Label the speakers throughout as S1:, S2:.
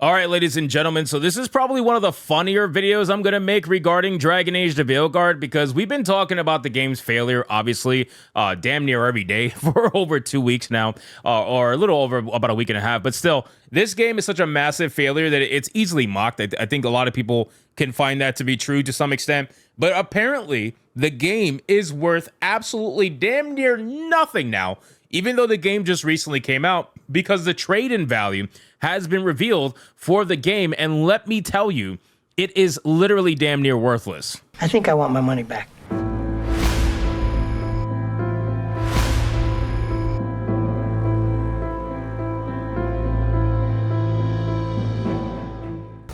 S1: All right, ladies and gentlemen, so this is probably one of the funnier videos I'm going to make regarding Dragon Age the Veilguard, because we've been talking about the game's failure, obviously, damn near every day for over 2 weeks now, or a little over about a week and a half, but still, this game is such a massive failure that it's easily mocked. I think a lot of people can find that to be true to some extent, but apparently, the game is worth absolutely damn near nothing now, even though the game just recently came out, because the trade-in value has been revealed for the game, and let me tell you, it is literally damn near worthless.
S2: I think I want my money back.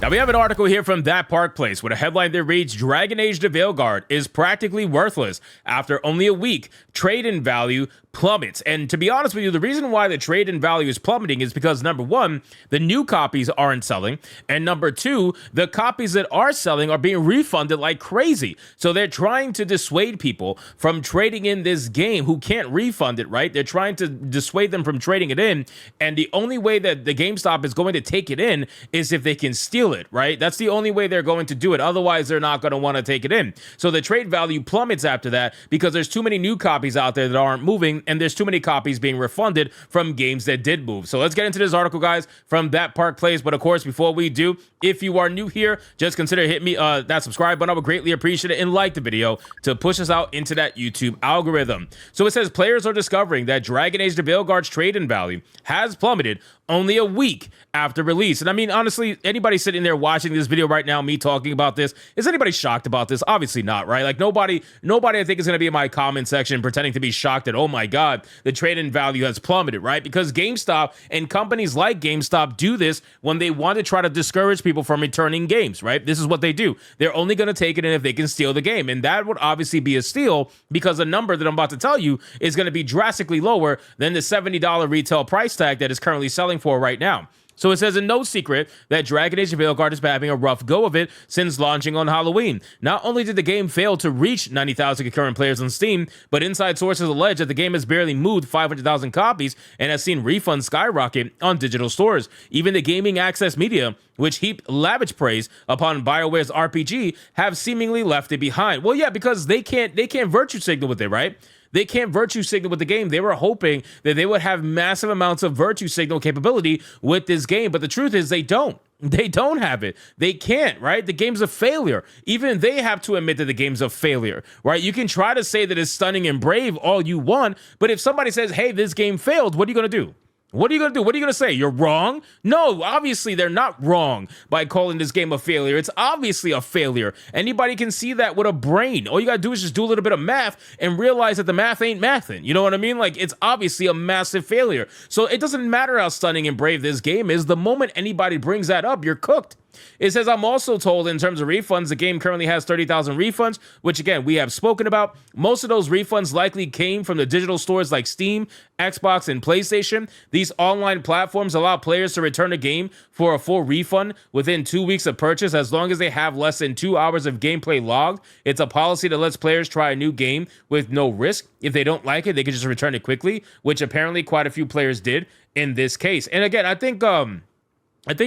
S1: Now, we have an article here from That Park Place with a headline that reads, Dragon Age the Veilguard is practically worthless after only a week. Trade-in value plummets. And to be honest with you, the reason why the trade-in value is plummeting is because, number one, the new copies aren't selling, and number two, the copies that are selling are being refunded like crazy. So they're trying to dissuade people from trading in this game who can't refund it, right? They're trying to dissuade them from trading it in, and the only way that the GameStop is going to take it in is if they can steal it, right? That's the only way they're going to do it. Otherwise, they're not going to want to take it in. So the trade value plummets after that because there's too many new copies out there that aren't moving, and there's too many copies being refunded from games that did move. So let's get into this article, guys, from That Park Place. But of course, before we do, if you are new here, just consider hitting me that subscribe button. I would greatly appreciate it, and like the video to push us out into that YouTube algorithm. So it says players are discovering that Dragon Age the Veilguard's trade-in value has plummeted only a week after release. And I mean, honestly, anybody sitting there watching this video right now, me talking about this, is anybody shocked about this? Obviously not, right? Like nobody I think is going to be in my comment section pretending to be shocked that, oh my God, the trade-in value has plummeted, right? Because GameStop and companies like GameStop do this when they want to try to discourage people from returning games, right? This is what they do. They're only going to take it in if they can steal the game. And that would obviously be a steal because the number that I'm about to tell you is going to be drastically lower than the $70 retail price tag that is currently selling for right now. So it says in no secret that Dragon Age Veilguard has been having a rough go of it since launching on Halloween. Not only did the game fail to reach 90,000 concurrent players on Steam, but inside sources allege that the game has barely moved 500,000 copies and has seen refunds skyrocket on digital stores. Even the gaming access media, which heaped lavish praise upon BioWare's RPG, have seemingly left it behind. Well, yeah, because they can't virtue signal with it, right? They can't virtue signal with the game. They were hoping that they would have massive amounts of virtue signal capability with this game, but the truth is they don't. They don't have it. They can't, right? The game's a failure. Even they have to admit that the game's a failure, right? You can try to say that it's stunning and brave all you want, but if somebody says, hey, this game failed, what are you going to do? What are you going to do? What are you going to say? You're wrong? No, obviously they're not wrong by calling this game a failure. It's obviously a failure. Anybody can see that with a brain. All you got to do is just do a little bit of math and realize that the math ain't mathin'. You know what I mean? Like, it's obviously a massive failure. So it doesn't matter how stunning and brave this game is. The moment anybody brings that up, you're cooked. It says, I'm also told in terms of refunds, the game currently has 30,000 refunds, which again, we have spoken about. Most of those refunds likely came from the digital stores like Steam, Xbox, and PlayStation. These online platforms allow players to return a game for a full refund within 2 weeks of purchase, as long as they have less than 2 hours of gameplay logged. It's a policy that lets players try a new game with no risk. If they don't like it, they can just return it quickly, which apparently quite a few players did in this case. And again, I think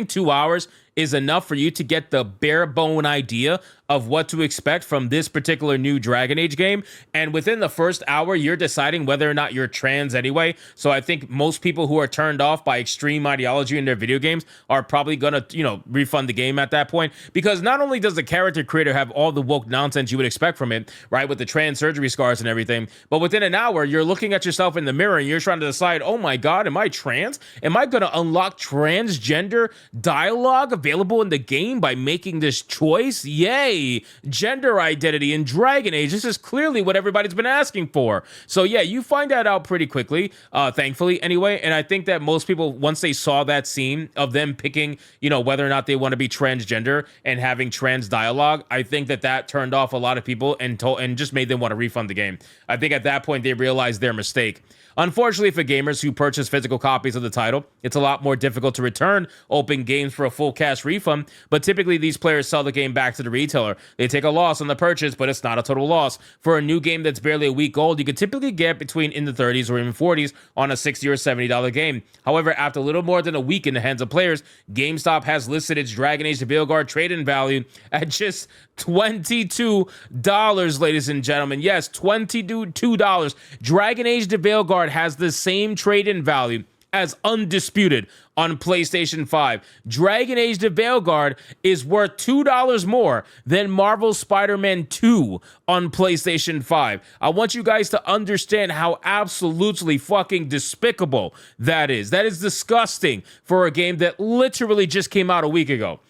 S1: 2 hours is enough for you to get the bare bone idea of what to expect from this particular new Dragon Age game. And within the first hour, you're deciding whether or not you're trans anyway. So I think most people who are turned off by extreme ideology in their video games are probably going to, refund the game at that point. Because not only does the character creator have all the woke nonsense you would expect from it, right, with the trans surgery scars and everything, but within an hour, you're looking at yourself in the mirror and you're trying to decide, oh my God, am I trans? Am I going to unlock transgender dialogue available in the game by making this choice? Yay! Gender identity in Dragon Age. This is clearly what everybody's been asking for. So yeah, you find that out pretty quickly, thankfully anyway. And I think that most people, once they saw that scene of them picking, whether or not they want to be transgender and having trans dialogue, I think that turned off a lot of people and just made them want to refund the game. I think at that point they realized their mistake. Unfortunately for gamers who purchase physical copies of the title, it's a lot more difficult to return open games for a full cash refund, but typically these players sell the game back to the retailer retailer. They take a loss on the purchase, but it's not a total loss. For a new game that's barely a week old, you could typically get between in the 30s or even 40s on a $60 or $70 game. However, after a little more than a week in the hands of players, GameStop has listed its Dragon Age the Veilguard trade-in value at just $22, ladies and gentlemen. Yes, $22. Dragon Age the Veilguard has the same trade-in value as Undisputed on PlayStation 5. Dragon Age the Veilguard is worth $2 more than Marvel's Spider-Man 2 on PlayStation 5. I want you guys to understand how absolutely fucking despicable that is. That is disgusting for a game that literally just came out a week ago.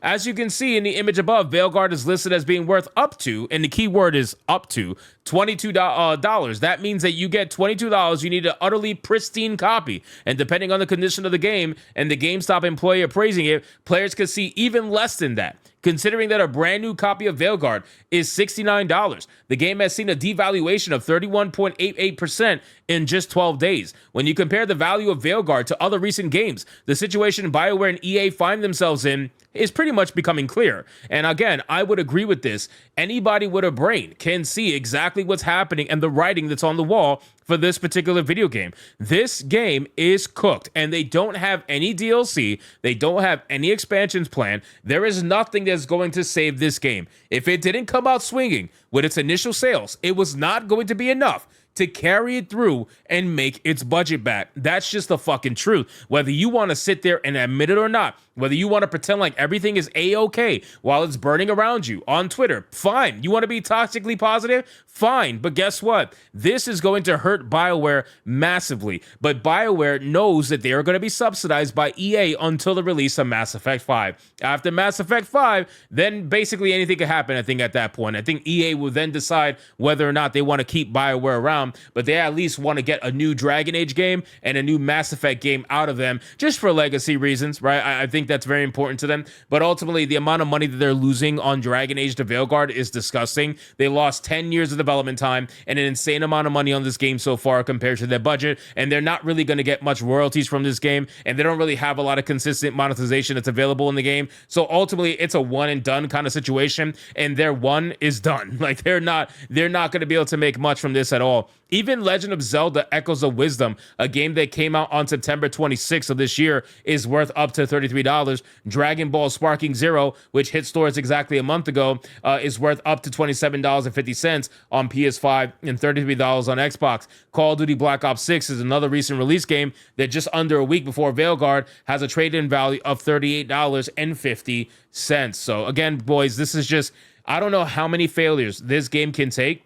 S1: As you can see in the image above, Veilguard is listed as being worth up to, and the key word is up to, $22. That means that you get $22. You need an utterly pristine copy. And depending on the condition of the game and the GameStop employee appraising it, players could see even less than that. Considering that a brand new copy of Veilguard is $69. The game has seen a devaluation of 31.88% in just 12 days. When you compare the value of Veilguard to other recent games, the situation BioWare and EA find themselves in is pretty much becoming clear. And again, I would agree with this. Anybody with a brain can see exactly what's happening and the writing that's on the wall for this particular video game. This game is cooked, and they don't have any DLC. They don't have any expansions planned. There is nothing that's going to save this game. If it didn't come out swinging with its initial sales, it was not going to be enough to carry it through and make its budget back. That's just the fucking truth. Whether you want to sit there and admit it or not, whether you want to pretend like everything is A-okay while it's burning around you on Twitter, fine. You want to be toxically positive? Fine. But guess what? This is going to hurt BioWare massively. But BioWare knows that they are going to be subsidized by EA until the release of Mass Effect 5. After Mass Effect 5, then basically anything could happen, I think, at that point. I think EA will then decide whether or not they want to keep BioWare around, but they at least want to get a new Dragon Age game and a new Mass Effect game out of them, just for legacy reasons, right? I think that's very important to them. But ultimately, the amount of money that they're losing on Dragon Age the Veilguard is disgusting. They lost 10 years of development time and an insane amount of money on this game so far compared to their budget, and they're not really going to get much royalties from this game, and they don't really have a lot of consistent monetization that's available in the game. So ultimately, it's a one and done kind of situation, and their one is done. Like, they're not going to be able to make much from this at all. Even Legend of Zelda Echoes of Wisdom, a game that came out on September 26th of this year, is worth up to $33. Dragon Ball Sparking Zero, which hit stores exactly a month ago, is worth up to $27.50 on PS5 and $33 on Xbox. Call of Duty Black Ops 6 is another recent release game that just under a week before Veilguard has a trade-in value of $38.50. So again, boys, this is just, I don't know how many failures this game can take.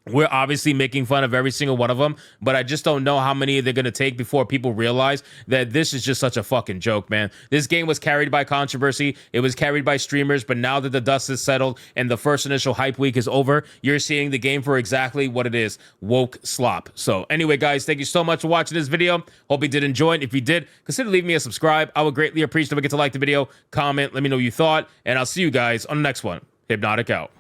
S1: We're obviously making fun of every single one of them, but I just don't know how many they're going to take before people realize that this is just such a fucking joke, man. This game was carried by controversy. It was carried by streamers, but now that the dust is settled and the first initial hype week is over, you're seeing the game for exactly what it is, woke slop. So anyway, guys, thank you so much for watching this video. Hope you did enjoy it. If you did, consider leaving me a subscribe. I would greatly appreciate it if you get to like the video, comment, let me know what you thought, and I'll see you guys on the next one. Hypnotic out.